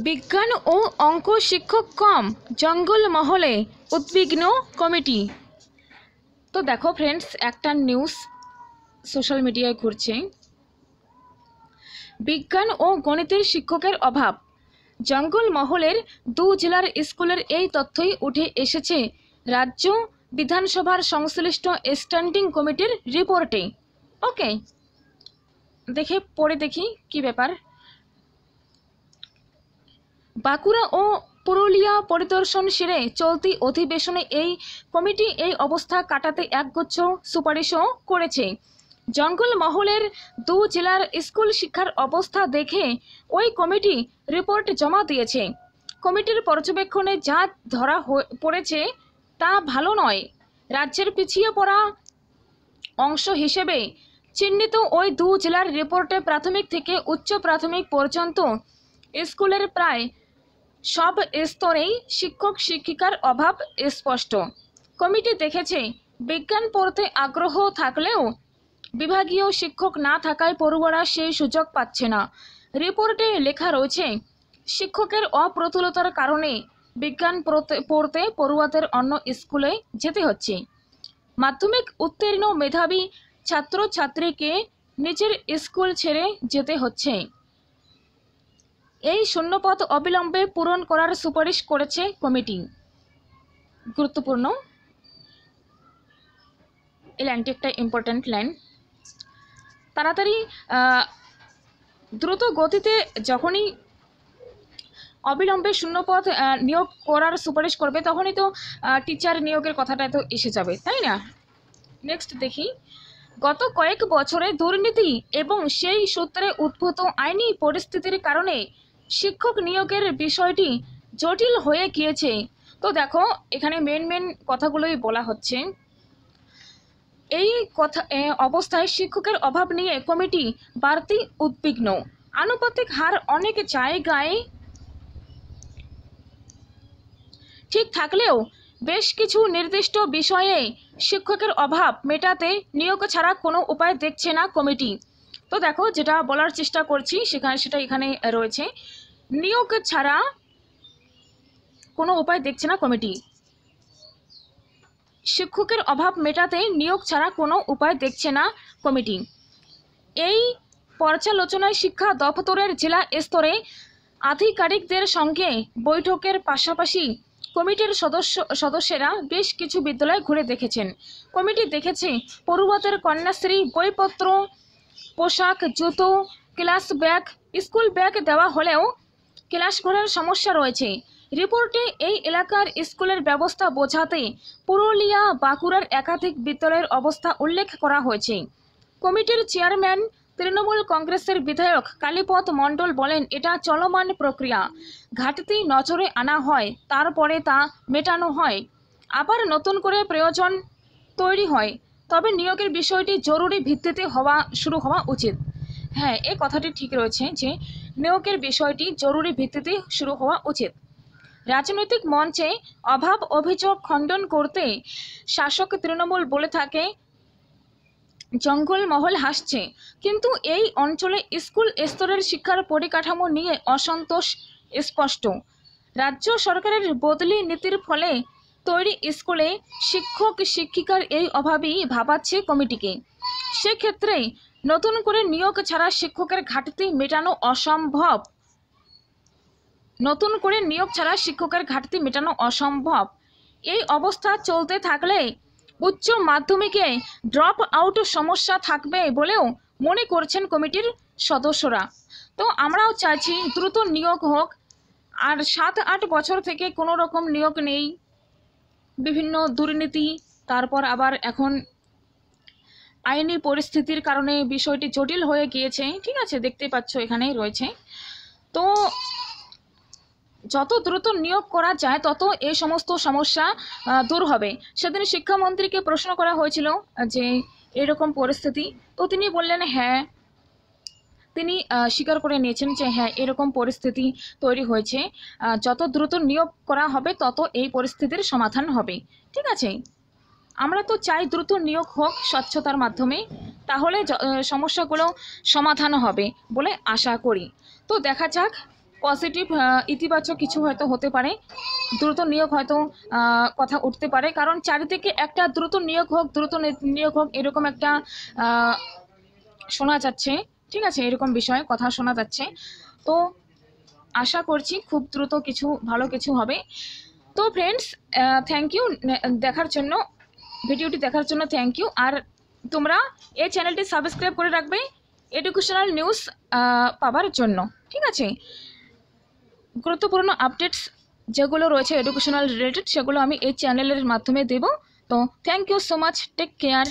বিজ্ঞান ও অঙ্ক শিক্ষক কম, জঙ্গলমহলে উদ্বিগ্ন কমিটি। তো দেখো ফ্রেন্ডস, একটা নিউজ সোশ্যাল মিডিয়ায় ঘুরছে। বিজ্ঞান ও গণিতের শিক্ষকের অভাব, জঙ্গলমহলের 2 জেলার স্কুলের এই তথ্যই উঠে এসেছে রাজ্য বিধানসভার সংশ্লিষ্ট স্ট্যান্ডিং কমিটির রিপোর্টে। ওকে, পড়ে দেখি কি ব্যাপার। বাঁকুড়া ও পুরুলিয়া পরিদর্শন সেরে চলতি অধিবেশনে এই কমিটি এই অবস্থা কাটাতে একগুচ্ছ সুপারিশও করেছে। জঙ্গলমহলের 2 জেলার স্কুল শিক্ষার অবস্থা দেখে ওই কমিটি রিপোর্ট জমা দিয়েছে। কমিটির পর্যবেক্ষণে যা ধরা পড়েছে তা ভালো নয়। রাজ্যের পিছিয়ে পড়া অংশ হিসেবে চিহ্নিত ওই 2 জেলার রিপোর্টে প্রাথমিক থেকে উচ্চ প্রাথমিক পর্যন্ত স্কুলের প্রায় সব স্তরেই শিক্ষক শিক্ষিকার অভাব স্পষ্ট। কমিটি দেখেছে বিজ্ঞান পড়তে আগ্রহ থাকলেও বিভাগীয় শিক্ষক না থাকায় পড়ুয়ারা সেই সুযোগ পাচ্ছে না। রিপোর্টে লেখা রয়েছে, শিক্ষকের অপ্রতুলতার কারণে বিজ্ঞান পড়তে পড়ুয়াদের অন্য স্কুলে যেতে হচ্ছে। মাধ্যমিক উত্তীর্ণ মেধাবী ছাত্রছাত্রীকে নিজের স্কুল ছেড়ে যেতে হচ্ছে। এই শূন্যপদ অবিলম্বে পূরণ করার সুপারিশ করেছে কমিটি। গুরুত্বপূর্ণ এই লাইনটি একটা ইম্পর্ট্যান্ট লাইন। তাড়াতাড়ি দ্রুত গতিতে যখনই অবিলম্বে শূন্যপদ নিয়োগ করার সুপারিশ করবে তখনই তো টিচার নিয়োগের কথাটা তো এসে যাবে, তাই না? নেক্সট দেখি, গত কয়েক বছরে দুর্নীতি এবং সেই সূত্রে উদ্ভূত আইনি পরিস্থিতির কারণে শিক্ষক নিয়োগের বিষয়টি জটিল হয়ে গিয়েছে। তো দেখো, এখানে মেন কথাগুলোই বলা হচ্ছে। এই অবস্থায় শিক্ষকের অভাব নিয়ে কমিটি বাড়তি উদ্বিগ্ন। আনুপাতিক হার অনেক জায়গায় ঠিক থাকলেও বেশ কিছু নির্দিষ্ট বিষয়ে শিক্ষকের অভাব মেটাতে নিয়োগ ছাড়া কোনো উপায় দেখছে না কমিটি। তো দেখো, যেটা বলার চেষ্টা করছি সেটা এখানে রয়েছে, নিয়োগ ছাড়া কোনো উপায় দেখছে না কমিটি। শিক্ষকের অভাব মেটাতে নিয়োগ ছাড়া কোনো উপায় দেখছে না কমিটি। এই পর্যালোচনায় শিক্ষা দপ্তরের জেলা স্তরে আধিকারিকদের সঙ্গে বৈঠকের পাশাপাশি কমিটির সদস্যরা বেশ কিছু বিদ্যালয় ঘুরে দেখেছেন। কমিটি দেখেছে পড়ুয়াদের কন্যাশ্রী, বইপত্র, পোশাক, জুতো, ক্লাস ব্যাগ, স্কুল ব্যাগ দেওয়া হলেও ক্লাস ঘরের সমস্যা রয়েছে। রিপোর্টে এই এলাকার স্কুলের ব্যবস্থা বোঝাতে পুরুলিয়া, বাঁকুড়ার একাধিক বিদ্যালয়ের অবস্থা উল্লেখ করা হয়েছে। কমিটির চেয়ারম্যান তৃণমূল কংগ্রেসের বিধায়ক কালীপদ মণ্ডল বলেন, এটা চলমান প্রক্রিয়া। ঘাটতি নজরে আনা হয়, তারপরে তা মেটানো হয়, আবার নতুন করে প্রয়োজন তৈরি হয়। তবে নিয়োগের বিষয়টি জরুরি ভিত্তিতে শুরু হওয়া উচিত। হ্যাঁ, এই কথাটি ঠিক রয়েছে যে নিয়োগের বিষয়টি জরুরি ভিত্তিতে শুরু হওয়া উচিত। রাজনৈতিক মঞ্চে অভাব অভিযোগ খণ্ডন করতে শাসক তৃণমূল বলে থাকে জঙ্গলমহল হাসছে, কিন্তু এই অঞ্চলে স্কুল স্তরের শিক্ষার পরিকাঠামো নিয়ে অসন্তোষ স্পষ্ট। রাজ্য সরকারের বদলি নীতির ফলে তৈরি স্কুলে শিক্ষক শিক্ষিকার এই অভাবই ভাবাচ্ছে কমিটিকে। সেক্ষেত্রে নতুন করে নিয়োগ ছাড়া শিক্ষকের ঘাটতি মেটানো অসম্ভব। এই অবস্থা চলতে থাকলে উচ্চ মাধ্যমিকে ড্রপ আউট সমস্যা থাকবে বলেও মনে করছেন কমিটির সদস্যরা। তো আমরাও চাইছি দ্রুত নিয়োগ হোক, আর 7-8 বছর থেকে কোনো রকম নিয়োগ নেই, বিভিন্ন দুর্নীতি, তারপর আবার এখন আইনি পরিস্থিতির কারণে বিষয়টি জটিল হয়ে গিয়েছে। ঠিক আছে, দেখতে পাচ্ছ এখানেই রয়েছে। তো যত দ্রুত নিয়োগ করা যায় তত এই সমস্ত সমস্যা দূর হবে। সেদিন শিক্ষামন্ত্রীকে প্রশ্ন করা হয়েছিল যে এরকম পরিস্থিতি, তো তিনি বললেন হ্যাঁ, তিনি স্বীকার করে নিয়েছেন যে হ্যাঁ, এরকম পরিস্থিতি তৈরি হয়েছে। যত দ্রুত নিয়োগ করা হবে তত এই পরিস্থিতির সমাধান হবে। ঠিক আছে, আমরা তো চাই দ্রুত নিয়োগ হোক স্বচ্ছতার মাধ্যমে, তাহলে সমস্যাগুলো সমাধান হবে বলে আশা করি। তো দেখা যাক পজিটিভ ইতিবাচক কিছু হয়তো হতে পারে, দ্রুত নিয়োগ হয়তো কথা উঠতে পারে, কারণ চারিদিকে একটা দ্রুত নিয়োগ হোক এরকম একটা শোনা যাচ্ছে। ঠিক আছে, এরকম বিষয়ে কথা শোনা যাচ্ছে। তো আশা করছি খুব দ্রুত ভালো কিছু হবে। তো ফ্রেন্ডস, থ্যাংক ইউ দেখার জন্য, ভিডিওটি দেখার জন্য থ্যাংক ইউ। আর তোমরা এই চ্যানেলটি সাবস্ক্রাইব করে রাখবে এডুকেশনাল নিউজ পাওয়ার জন্য। ঠিক আছে, গুরুত্বপূর্ণ আপডেটস যেগুলো রয়েছে এডুকেশনাল রিলেটেড সেগুলো আমি এই চ্যানেলের মাধ্যমে দেব। তো thank you so much, take care.